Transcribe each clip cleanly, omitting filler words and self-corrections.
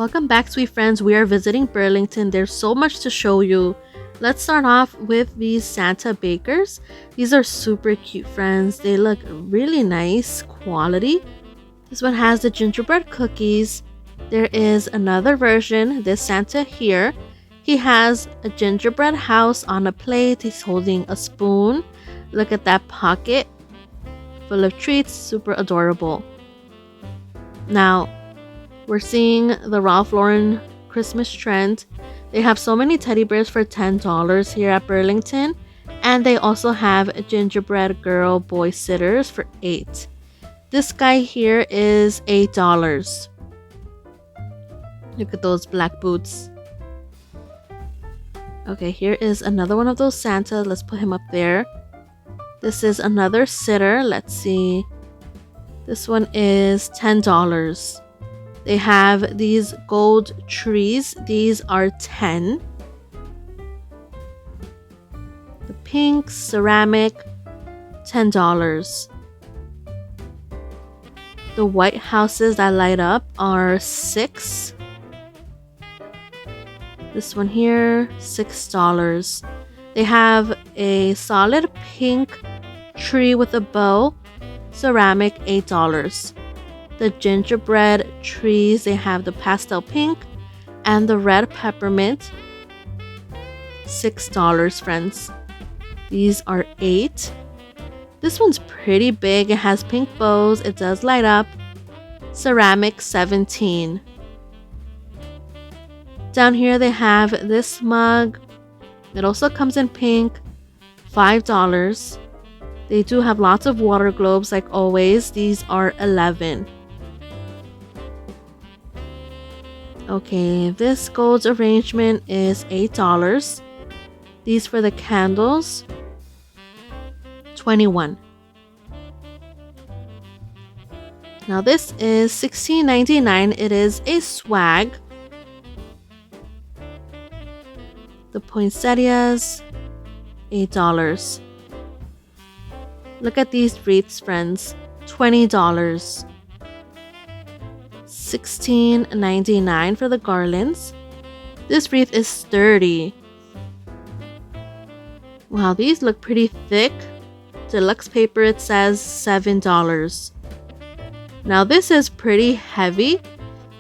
Welcome back, sweet friends. We are visiting Burlington. There's so much to show you. Let's start off with these Santa bakers. These are super cute, friends. They look really nice quality. This one has the gingerbread cookies. There is another version, this Santa here. He has a gingerbread house on a plate. He's holding a spoon. Look at that pocket full of treats. Super adorable. Now, we're seeing the Ralph Lauren Christmas trend. They have so many teddy bears for $10 here at Burlington. And they also have gingerbread girl boy sitters for $8. This guy here is $8. Look at those black boots. Okay, here is another one of those Santa. Let's put him up there. This is another sitter. Let's see. This one is $10. They have these gold trees. These are $10. The pink ceramic, $10. The white houses that light up are $6. This one here, $6. They have a solid pink tree with a bow, ceramic, $8. The gingerbread trees, they have the pastel pink and the red peppermint, $6, friends. These are $8. This one's pretty big. It has pink bows. It does light up. Ceramic, $17. Down here they have this mug. It also comes in pink, $5. They do have lots of water globes like always. These are $11. Okay, this gold arrangement is $8. These for the candles, $21. Now this is $16.99. It is a swag. The poinsettias, $8. Look at these wreaths, friends, $20. $16.99 for the garlands. This wreath is $30. Wow, these look pretty thick. Deluxe paper, it says $7. Now this is pretty heavy.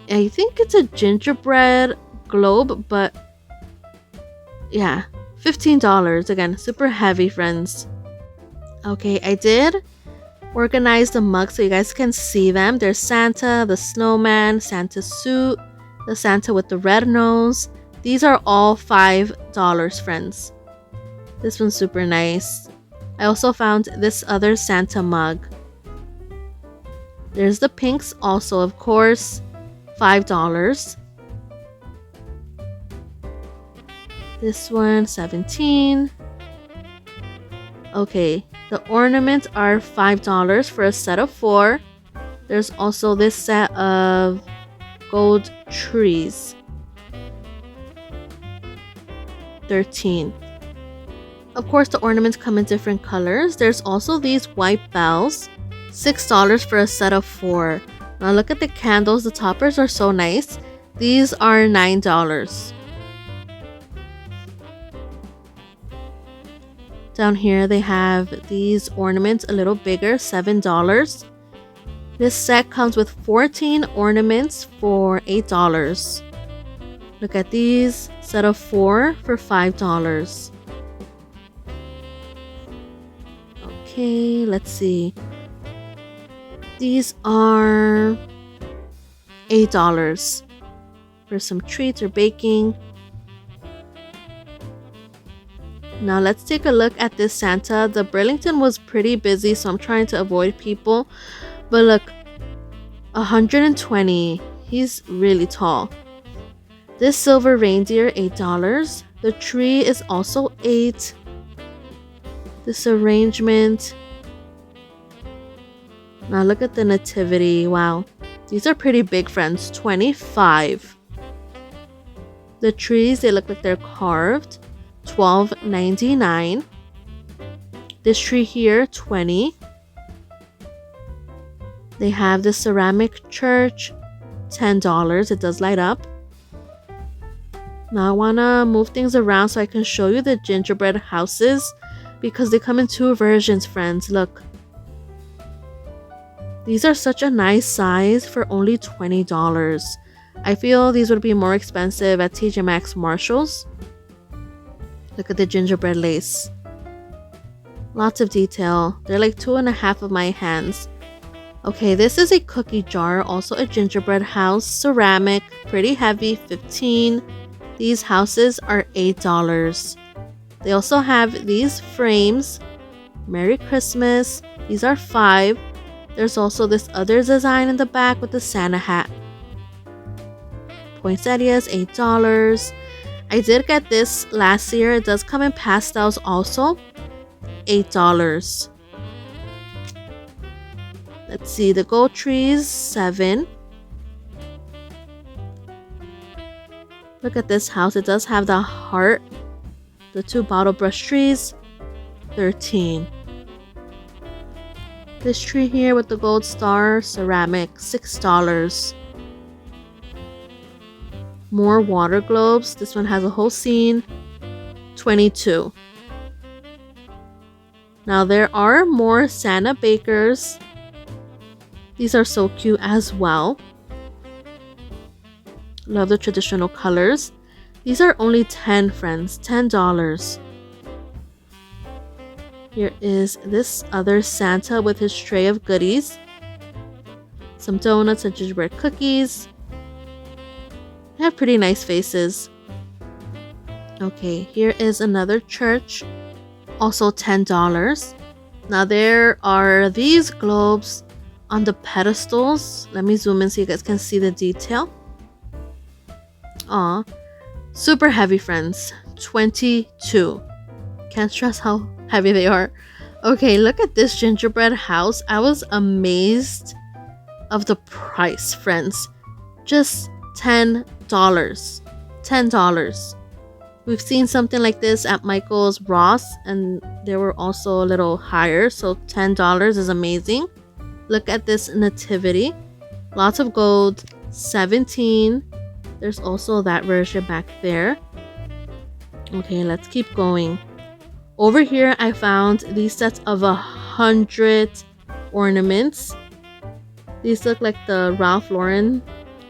I think it's a gingerbread globe, but yeah, $15. Again, super heavy, friends. Okay, I did organize the mugs so you guys can see them. There's Santa, the snowman, Santa's suit, the Santa with the red nose. These are all $5, friends. This one's super nice. I also found this other Santa mug. There's the pinks also, of course, $5. This one, $17. Okay, the ornaments are $5 for a set of 4. There's also this set of gold trees, $13. Of course, the ornaments come in different colors. There's also these white bells, $6 for a set of 4. Now look at the candles. The toppers are so nice. These are $9. Down here they have these ornaments a little bigger, $7. This set comes with 14 ornaments for $8. Look at these, set of 4 for $5. Okay, let's see. These are $8 for some treats or baking. Now let's take a look at this Santa. The Burlington was pretty busy, so I'm trying to avoid people. But look, 120. He's really tall. This silver reindeer, $8. The tree is also $8. This arrangement. Now look at the nativity. Wow. These are pretty big, friends. $25. The trees, they look like they're carved. $12.99. This tree here, $20. They have the ceramic church, $10. It does light up. Now I want to move things around so I can show you the gingerbread houses because they come in two versions, friends. Look. These are such a nice size for only $20. I feel these would be more expensive at TJ Maxx, Marshalls. Look at the gingerbread lace. Lots of detail. They're like 2.5 of my hands. Okay, this is a cookie jar, also a gingerbread house, ceramic, pretty heavy, 15. These houses are $8. They also have these frames. Merry Christmas. These are $5. There's also this other design in the back with the Santa hat. Poinsettias, $8. I did get this last year. It does come in pastels also. $8. Let's see, the gold trees, $7. Look at this house. It does have the heart. The 2 bottle brush trees, $13. This tree here with the gold star, ceramic, $6. More water globes. This one has a whole scene, $22. Now there are more Santa bakers. These are so cute as well. Love the traditional colors. These are only 10, friends, $10. Here is this other Santa with his tray of goodies. Some donuts and gingerbread cookies. They have pretty nice faces. Okay, here is another church. Also $10. Now there are these globes on the pedestals. Let me zoom in so you guys can see the detail. Aw, super heavy, friends. $22. Can't stress how heavy they are. Okay, look at this gingerbread house. I was amazed of the price, friends. Just $10. $10. We've seen something like this at Michael's, Ross, and they were also a little higher, so $10 is amazing. Look at this nativity. Lots of gold, $17. There's also that version back there. Okay, let's keep going. Over here, I found these sets of 100 ornaments. These look like the Ralph Lauren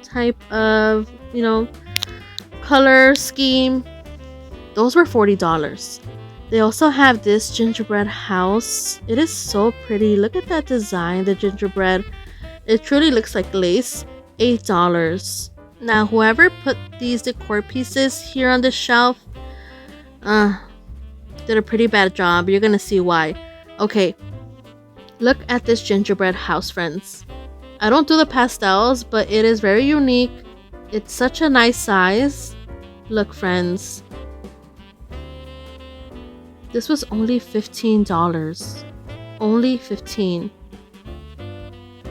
type of, color scheme. Those were $40. They also have this gingerbread house. It is so pretty. Look at that design, the gingerbread. It truly looks like lace. $8. Now, whoever put these decor pieces here on the shelf did a pretty bad job. You're gonna see why. Okay, look at this gingerbread house, friends. I don't do the pastels, but it is very unique. It's such a nice size. Look, friends. This was only $15. Only $15.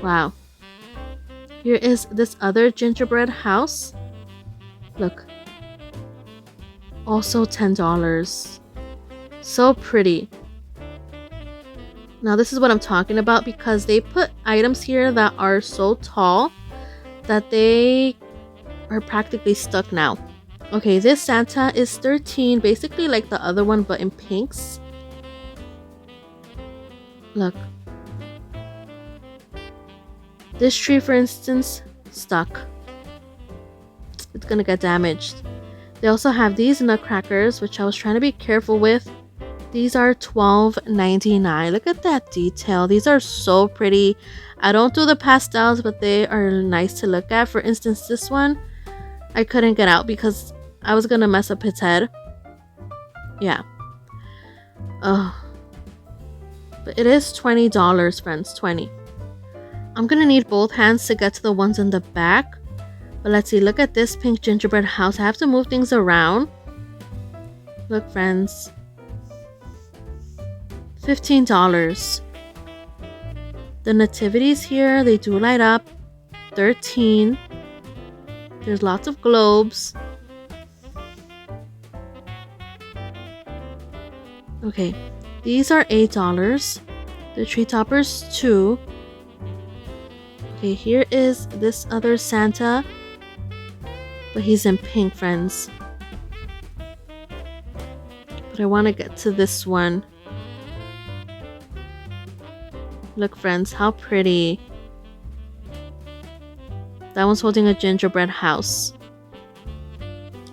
Wow. Here is this other gingerbread house. Look. Also $10. So pretty. Now this is what I'm talking about because they put items here that are so tall that they are practically stuck now. Okay, this Santa is $13, basically like the other one but in pinks. Look. This tree, for instance, stuck. It's gonna get damaged. They also have these nutcrackers, which I was trying to be careful with. These are $12.99. Look at that detail. These are so pretty. I don't do the pastels, but they are nice to look at. For instance, this one, I couldn't get out because I was gonna mess up his head. Yeah. Oh. But it is $20, friends. $20. I'm gonna need both hands to get to the ones in the back. But let's see. Look at this pink gingerbread house. I have to move things around. Look, friends. $15. The nativities here, they do light up. $13. There's lots of globes. Okay, these are $8. The tree toppers, $2. Okay, here is this other Santa, but he's in pink, friends. But I want to get to this one. Look, friends, how pretty. That one's holding a gingerbread house.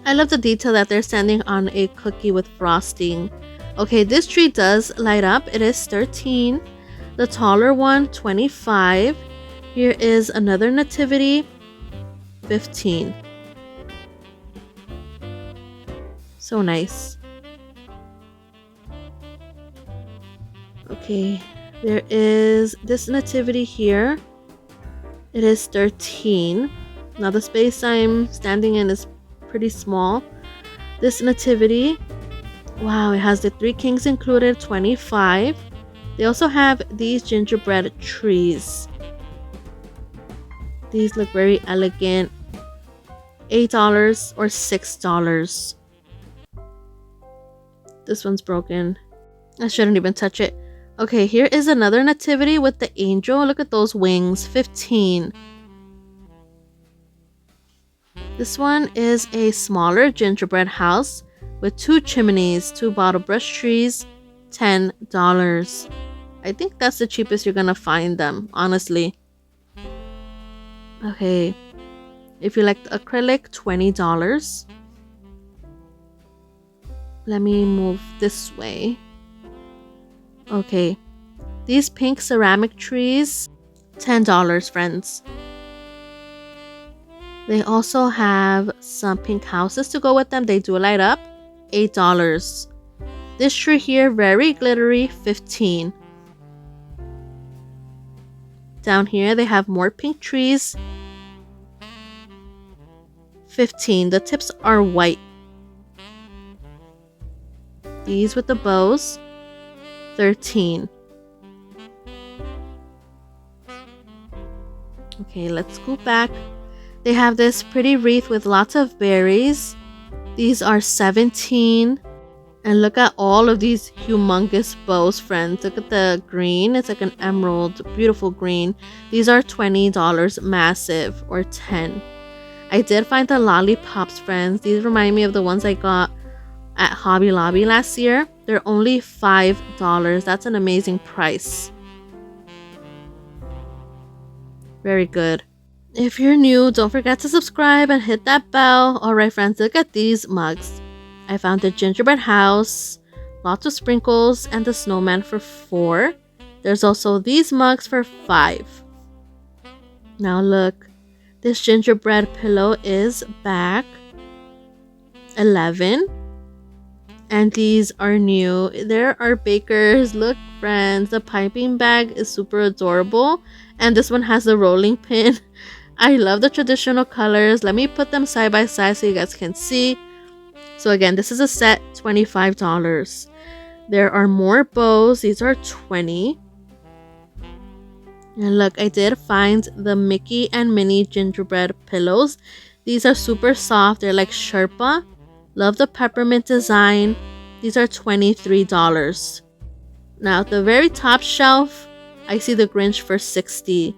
I love the detail that they're standing on a cookie with frosting. Okay, this tree does light up. It is 13. The taller one, 25. Here is another nativity, 15. So nice. Okay, there is this nativity here. It is 13. Now the space I'm standing in is pretty small. This nativity, wow, it has the 3 kings included, 25. They also have these gingerbread trees. These look very elegant. $8 or $6. This one's broken. I shouldn't even touch it. Okay, here is another nativity with the angel. Look at those wings. 15. This one is a smaller gingerbread house with 2 chimneys, 2 bottle brush trees. $10. I think that's the cheapest you're gonna find them, honestly. Okay, if you like the acrylic, $20. Let me move this way. Okay, these pink ceramic trees, $10, friends. They also have some pink houses to go with them. They do light up, $8. This tree here, very glittery, 15. Down here, they have more pink trees, 15. The tips are white. These with the bows, 13. Okay, let's go back. They have this pretty wreath with lots of berries. These are 17. And look at all of these humongous bows, friends. Look at the green. It's like an emerald, beautiful green. These are $20, massive, or 10. I did find the lollipops, friends. These remind me of the ones I got at Hobby Lobby last year. They're only $5. That's an amazing price. Very good. If you're new, don't forget to subscribe and hit that bell. Alright, friends, look at these mugs. I found the gingerbread house, lots of sprinkles, and the snowman for $4. There's also these mugs for $5. Now look, this gingerbread pillow is back, $11. And these are new. There are bakers. Look, friends, the piping bag is super adorable. And this one has the rolling pin. I love the traditional colors. Let me put them side by side so you guys can see. So again, this is a set, $25. There are more bows. These are 20. And look, I did find the Mickey and Minnie gingerbread pillows. These are super soft. They're like Sherpa. Love the peppermint design. These are $23. Now at the very top shelf, I see the Grinch for $60.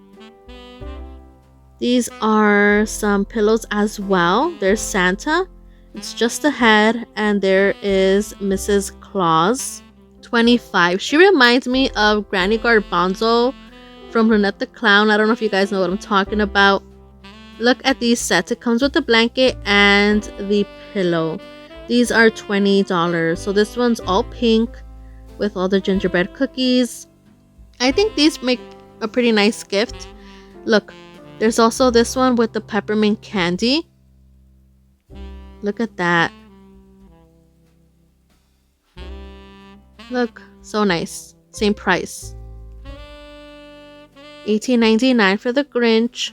These are some pillows as well. There's Santa. It's just a head, and there is Mrs. Claus, $25. She reminds me of Granny Garbanzo from Lynette the Clown. I don't know if you guys know what I'm talking about. Look at these sets. It comes with the blanket and the pillow. These are $20. So this one's all pink with all the gingerbread cookies. I think these make a pretty nice gift. Look, there's also this one with the peppermint candy. Look at that. Look, so nice. Same price. $18.99 for the Grinch.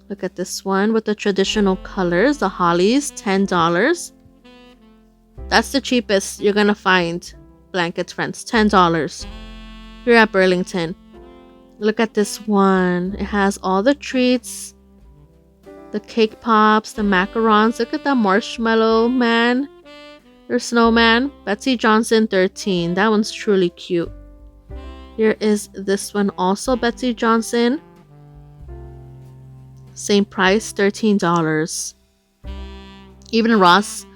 Look at this one with the traditional colors, the hollies, $10. That's the cheapest you're gonna find blankets, friends, $10. Here at Burlington. Look at this one. It has all the treats, the cake pops, the macarons. Look at that marshmallow man or snowman. Betsy Johnson, $13. That one's truly cute. Here is this one also, Betsy Johnson. Same price, $13. Even Ross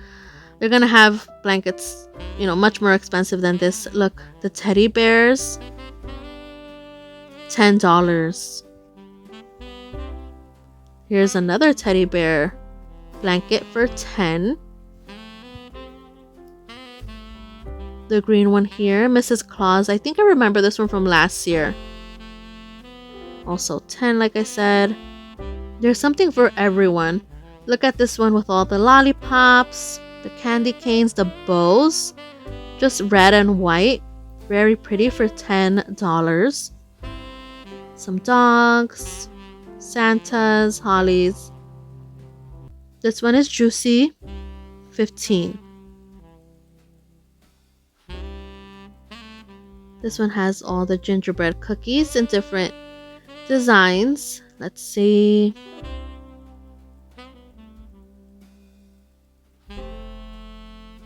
They're gonna have blankets, much more expensive than this. Look, the teddy bears, $10. Here's another teddy bear blanket for $10. The green one here, Mrs. Claus. I think I remember this one from last year. Also 10, like I said. There's something for everyone. Look at this one with all the lollipops, the candy canes, the bows. Just red and white. Very pretty for $10. Some dogs, Santas, hollies. This one is juicy, $15. This one has all the gingerbread cookies in different designs. Let's see.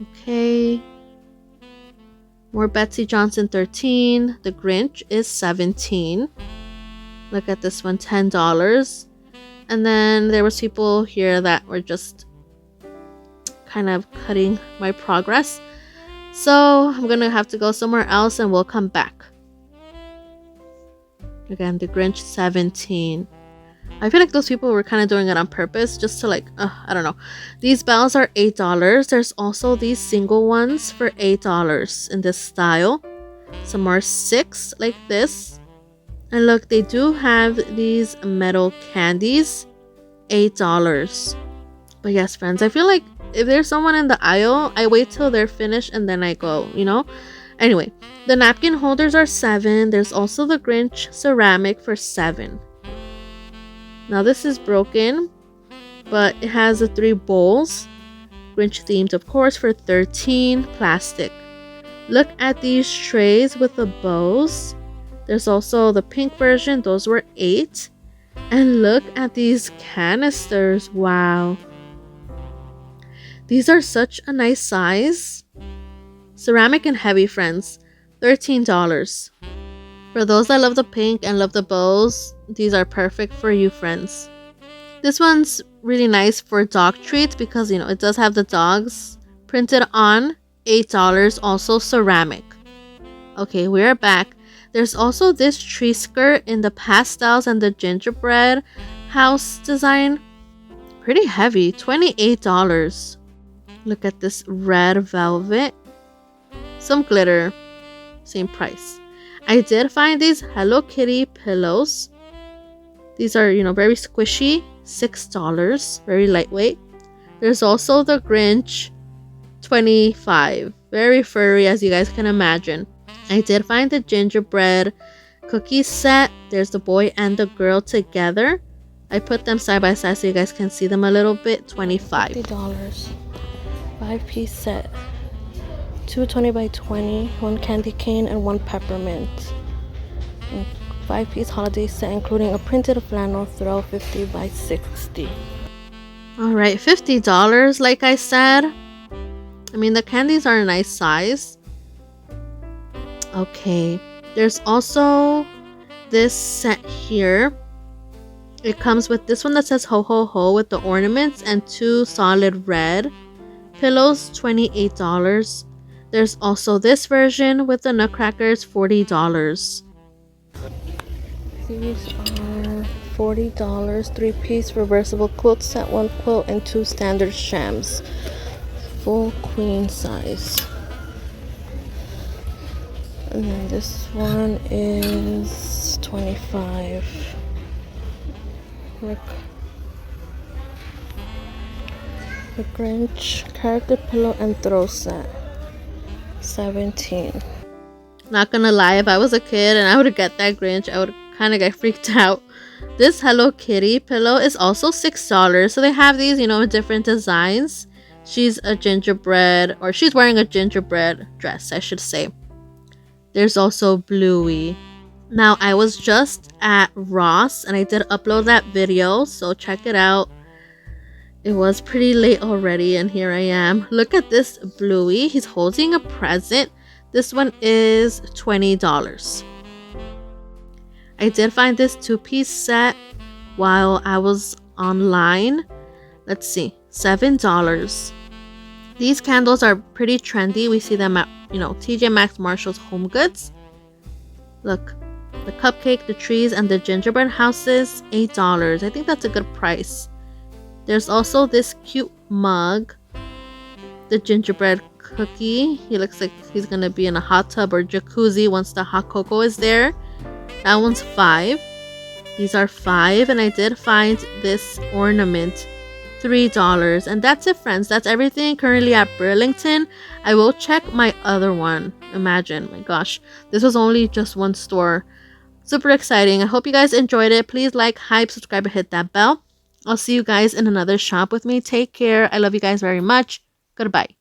Okay. More Betsy Johnson, 13. The Grinch is 17. Look at this one, $10. And then there was people here that were just kind of cutting my progress. So I'm gonna have to go somewhere else and we'll come back. Again, the Grinch, 17. I feel like those people were kind of doing it on purpose just to I don't know. These bells are $8. There's also these single ones for $8 in this style. Some are 6 like this. And look, they do have these metal candies, $8. But yes, friends, I feel like if there's someone in the aisle, I wait till they're finished and then I go, Anyway, the napkin holders are $7. There's also the Grinch ceramic for $7. Now this is broken, but it has the 3 bowls. Grinch themed, of course, for $13. Plastic. Look at these trays with the bows. There's also the pink version. Those were $8. And look at these canisters. Wow. These are such a nice size. Ceramic and heavy, friends. $13. For those that love the pink and love the bows, these are perfect for you, friends. This one's really nice for dog treats because, it does have the dogs printed on. $8. Also ceramic. Okay, we're back. There's also this tree skirt in the pastels and the gingerbread house design. Pretty heavy, $28. Look at this red velvet. Some glitter. Same price. I did find these Hello Kitty pillows. These are, very squishy. $6. Very lightweight. There's also the Grinch. $25. Very furry, as you guys can imagine. I did find the gingerbread cookie set. There's the boy and the girl together. I put them side by side so you guys can see them a little bit. $25. $50. 5-piece set. 2 20 by 20, 1 candy cane and 1 peppermint. 5-piece holiday set including a printed flannel throw, 50 by 60. Alright, $50 like I said. I mean, the candies are a nice size. Okay, there's also this set here. It comes with this one that says ho ho ho with the ornaments and 2 solid red pillows, $28. There's also this version with the nutcrackers, $40. These are $40, 3-piece reversible quilt set, 1 quilt and 2 standard shams. Full queen size. And then this one is $25. Look. The Grinch character pillow and throw set. $17. Not gonna lie, if I was a kid and I would get that Grinch, I would kind of get freaked out. This Hello Kitty pillow is also $6. So they have these, different designs. She's a gingerbread, or she's wearing a gingerbread dress, I should say. There's also Bluey. Now, I was just at Ross and I did upload that video, so check it out. It was pretty late already and here I am. Look at this Bluey. He's holding a present. This one is $20. I did find this 2-piece set while I was online. Let's see, $7. These candles are pretty trendy. We see them at, TJ Maxx, Marshall's, Home Goods. Look, the cupcake, the trees, and the gingerbread houses, $8. I think that's a good price. There's also this cute mug, the gingerbread cookie. He looks like he's gonna be in a hot tub or jacuzzi once the hot cocoa is there. That one's $5. These are $5, and I did find this ornament, $3. And that's it, friends. That's everything currently at Burlington. I will check my other one. Imagine, my gosh, this was only just one store. Super exciting. I hope you guys enjoyed it. Please like, hype, subscribe, and hit that bell. I'll see you guys in another shop with me. Take care. I love you guys very much. Goodbye.